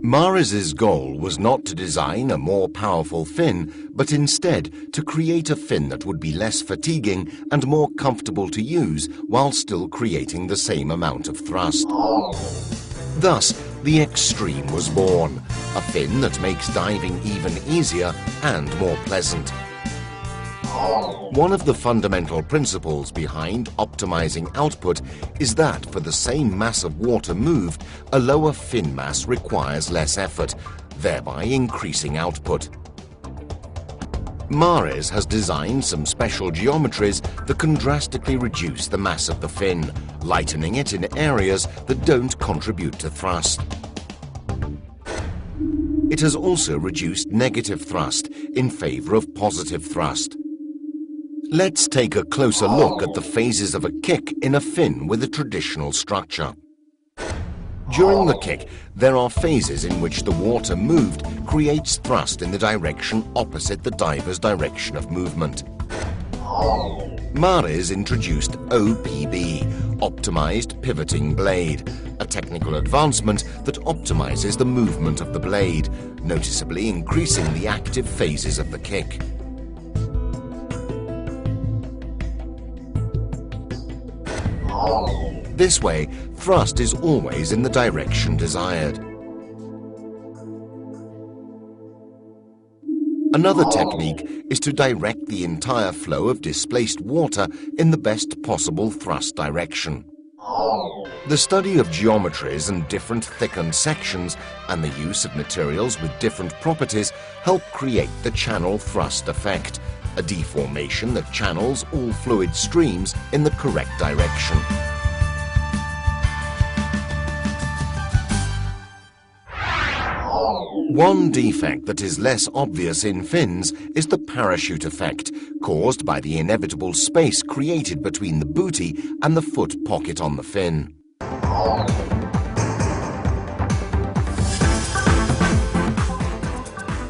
Mares's goal was not to design a more powerful fin, but instead to create a fin that would be less fatiguing and more comfortable to use while still creating the same amount of thrust. Thus, the Extreme was born, a fin that makes diving even easier and more pleasant. One of the fundamental principles behind optimizing output is that for the same mass of water moved, a lower fin mass requires less effort, thereby increasing output. Mares has designed some special geometries that can drastically reduce the mass of the fin, lightening it in areas that don't contribute to thrust. It has also reduced negative thrust in favor of positive thrust. Let's take a closer look at the phases of a kick in a fin with a traditional structure. During the kick, there are phases in which the water moved creates thrust in the direction opposite the diver's direction of movement. Mares introduced OPB, Optimized Pivoting Blade, a technical advancement that optimizes the movement of the blade, noticeably increasing the active phases of the kick. This way, thrust is always in the direction desired. Another technique is to direct the entire flow of displaced water in the best possible thrust direction. The study of geometries and different thickened sections and the use of materials with different properties help create the channel thrust effect, a deformation that channels all fluid streams in the correct direction. One defect that is less obvious in fins is the parachute effect, caused by the inevitable space created between the booty and the foot pocket on the fin.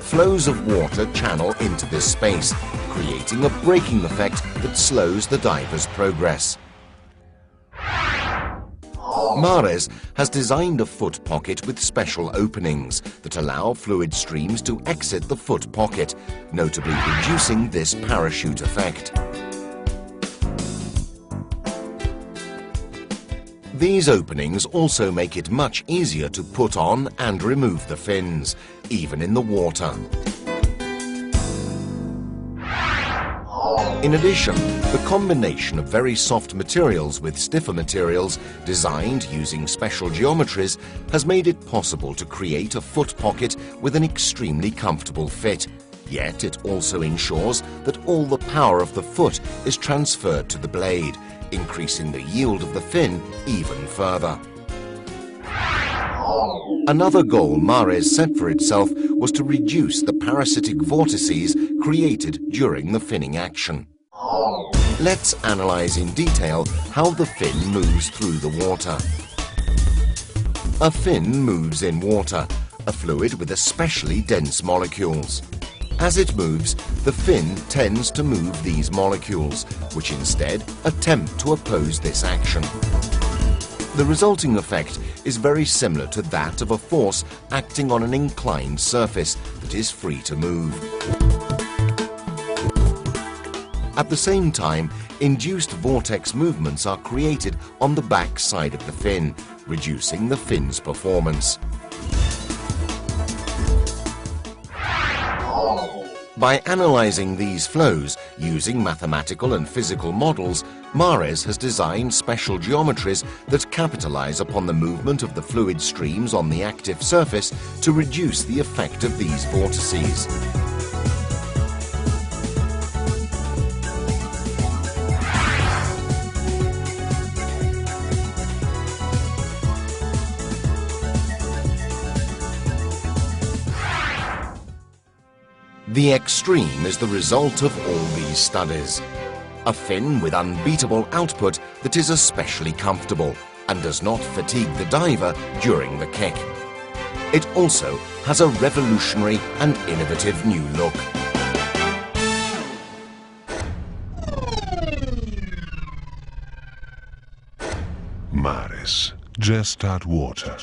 Flows of water channel into this space, creating a braking effect that slows the diver's progress. Mares has designed a foot pocket with special openings that allow fluid streams to exit the foot pocket, notably reducing this parachute effect. These openings also make it much easier to put on and remove the fins, even in the water. In addition, the combination of very soft materials with stiffer materials, designed using special geometries, has made it possible to create a foot pocket with an extremely comfortable fit. Yet it also ensures that all the power of the foot is transferred to the blade, increasing the yield of the fin even further. Another goal Mares set for itself was to reduce the parasitic vortices created during the finning action. Let's analyze in detail how the fin moves through the water. A fin moves in water, a fluid with especially dense molecules. As it moves, the fin tends to move these molecules, which instead attempt to oppose this action. The resulting effect is very similar to that of a force acting on an inclined surface that is free to move. At the same time, induced vortex movements are created on the back side of the fin, reducing the fin's performance. By analyzing these flows using mathematical and physical models, Mares has designed special geometries that capitalize upon the movement of the fluid streams on the active surface to reduce the effect of these vortices. The Extreme is the result of all these studies. A fin with unbeatable output that is especially comfortable and does not fatigue the diver during the kick. It also has a revolutionary and innovative new look. Mares, just add water.